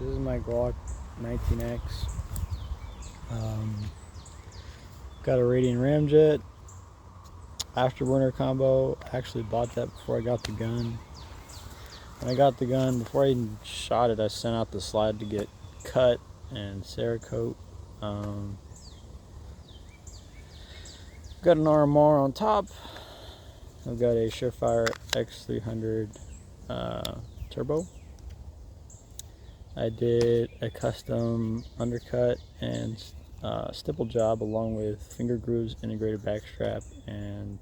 This is my Glock 19X. Got a radiant ramjet, afterburner combo. I actually bought that before I got the gun. When I got the gun, before I even shot it, I sent out the slide to get cut and Cerakote. Got an RMR on top. I've got a Surefire X300 turbo. I did a custom undercut and stipple job along with finger grooves, integrated backstrap, and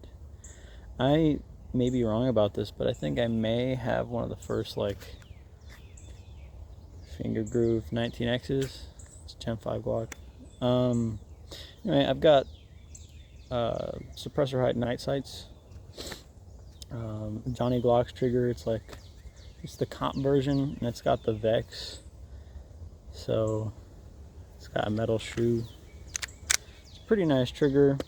I may be wrong about this, but I think I may have one of the first like finger groove 19Xs. It's a Gen 5 Glock. Anyway, I've got suppressor height night sights. Johnny Glock's trigger. It's the comp version, and it's got the Vex. So it's got a metal shoe. It's a pretty nice trigger.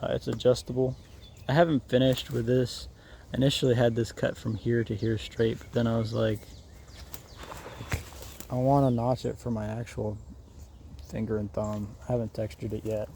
It's adjustable. I haven't finished with this. I initially had this cut from here to here straight, but then I was like, I want to notch it for my actual finger and thumb. I haven't textured it yet.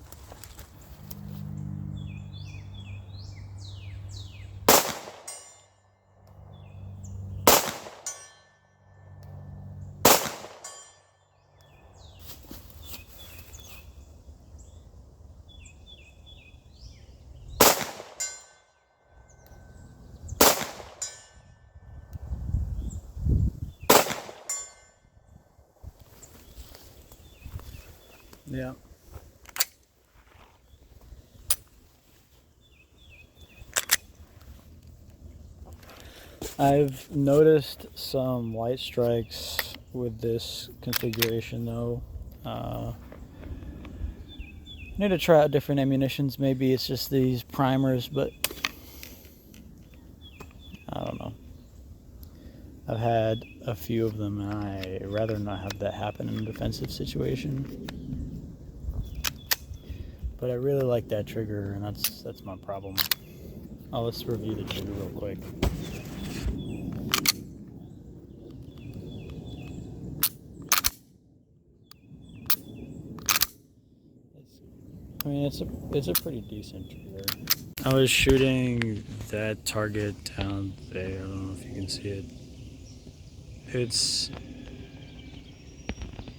Yeah. I've noticed some white strikes with this configuration though. Need to try out different ammunitions. Maybe it's just these primers, but I don't know. I've had a few of them, and I'd rather not have that happen in a defensive situation. But I really like that trigger, and that's my problem. Oh, let's review the trigger real quick. I mean, it's a pretty decent trigger. I was shooting that target down there. I don't know if you can see it. It's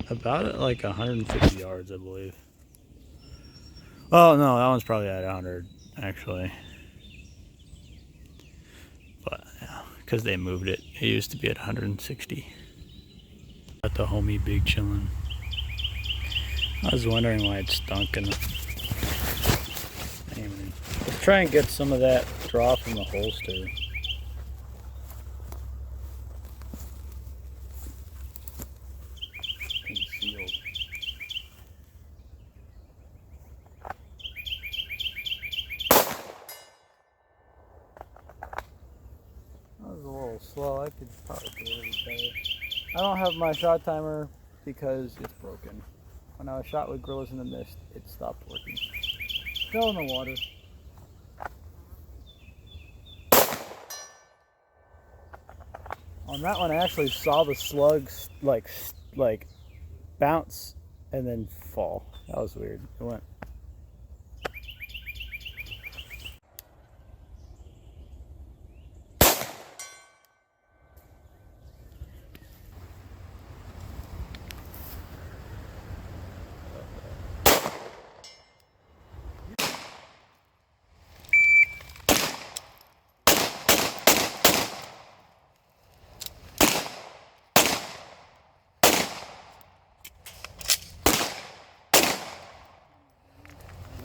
about at like 150 yards, I believe. Oh no, that one's probably at 100 actually. But yeah, because they moved it. It used to be at 160. Got the homie big chillin'. I was wondering why it stunk in the... Anyway, let's try and get some of that draw from the holster. Concealed. That was a little slow. I could probably do it better. I don't have my shot timer because it's broken. When I was shot with Gorillas in the Mist, it stopped working. Fell in the water. On that one, I actually saw the slugs like bounce and then fall. That was weird. It went.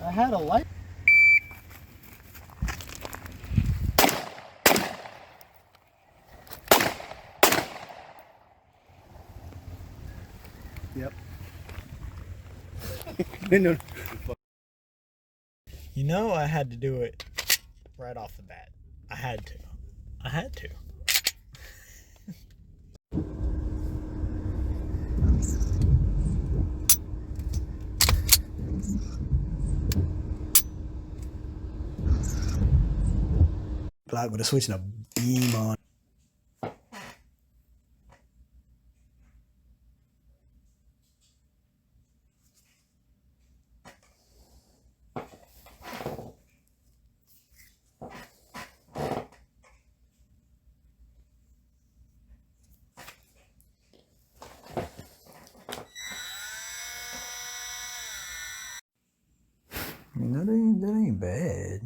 I had a light. Yep. No. You know, I had to do it right off the bat. I had to. Black with a switch and a beam on. that ain't bad.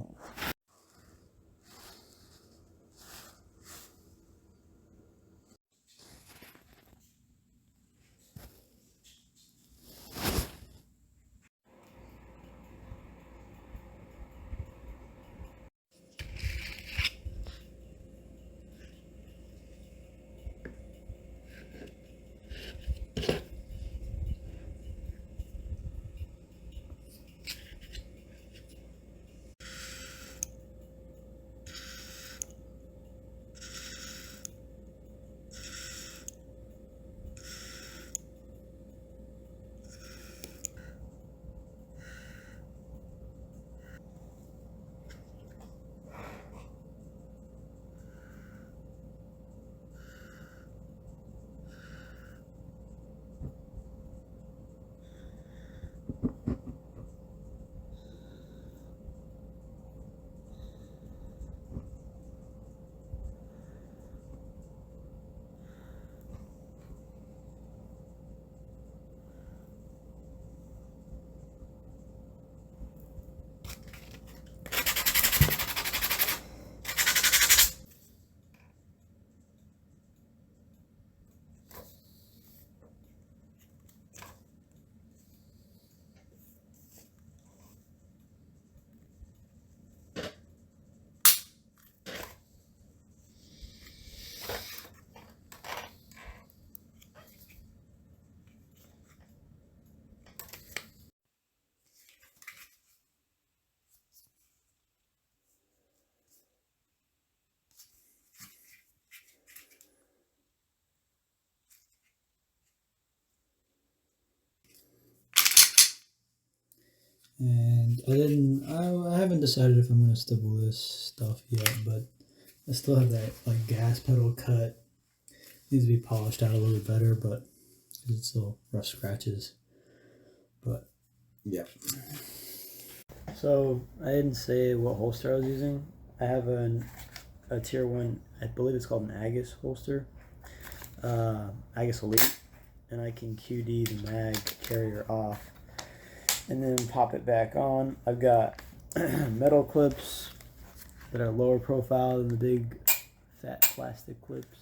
And I haven't decided if I'm going to stipple this stuff yet, but I still have that like gas pedal cut. Needs to be polished out a little bit better, but it's still rough scratches. But yeah. So I didn't say what holster I was using. I have a tier 1, I believe it's called an Agus holster. Agus Elite. And I can QD the mag carrier off and then pop it back on. I've got metal clips that are lower profile than the big fat plastic clips,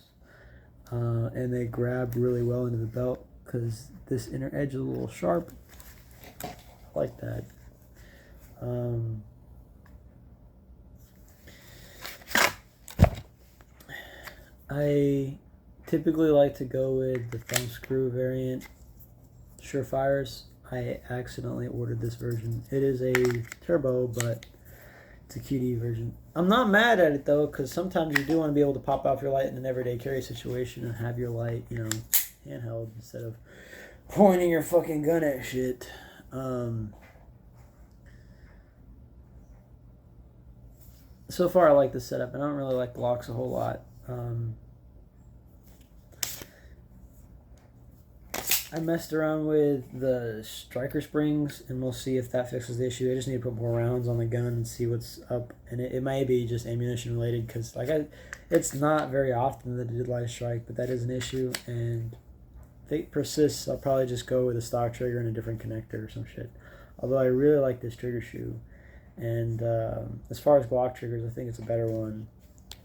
and they grab really well into the belt because this inner edge is a little sharp. I like that. I typically like to go with the thumb screw variant Surefires. I accidentally ordered this version. It is a turbo, but it's a QD version. I'm not mad at it though, because sometimes you do want to be able to pop off your light in an everyday carry situation and have your light, you know, handheld instead of pointing your fucking gun at shit. So far I like this setup, and I don't really like Glocks a whole lot. I messed around with the striker springs, and we'll see if that fixes the issue. I just need to put more rounds on the gun and see what's up. And it may be just ammunition related, because it's not very often that it did light strike, but that is an issue. And if it persists, I'll probably just go with a stock trigger and a different connector or some shit. Although I really like this trigger shoe. And as far as Glock triggers, I think it's a better one.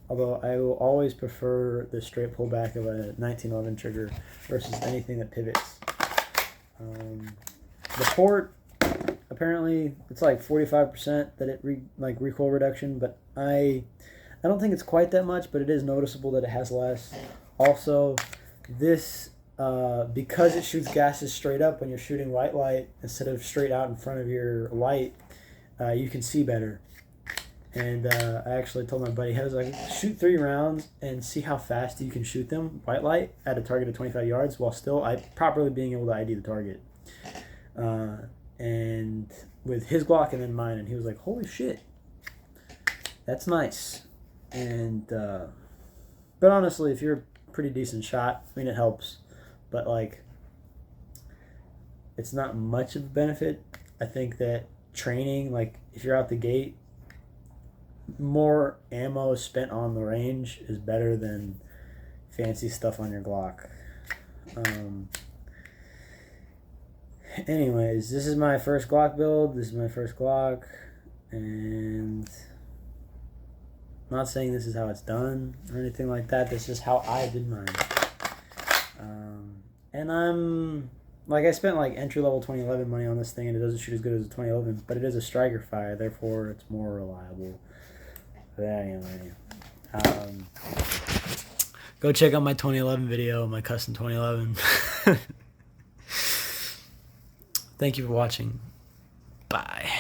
Although I will always prefer the straight pullback of a 1911 trigger versus anything that pivots. The port, apparently, it's like 45% that it recoil reduction, but I don't think it's quite that much, but it is noticeable that it has less. Also, this because it shoots gases straight up when you're shooting white light instead of straight out in front of your light, you can see better. And I actually told my buddy, I was like, shoot 3 rounds and see how fast you can shoot them, white light, at a target of 25 yards while still properly being able to ID the target. And with his Glock and then mine, and he was like, holy shit, that's nice. And but honestly, if you're a pretty decent shot, I mean, it helps. But like, it's not much of a benefit. I think that training, like if you're out the gate, more ammo spent on the range is better than fancy stuff on your Glock. Anyways, this is my first Glock build. This is my first Glock. And I'm not saying this is how it's done or anything like that. This is how I did mine. And I'm, like, I spent like entry-level 2011 money on this thing, and it doesn't shoot as good as a 2011, but it is a striker fire, therefore it's more reliable. But anyway, go check out my 2011 video, my custom 2011. Thank you for watching. Bye.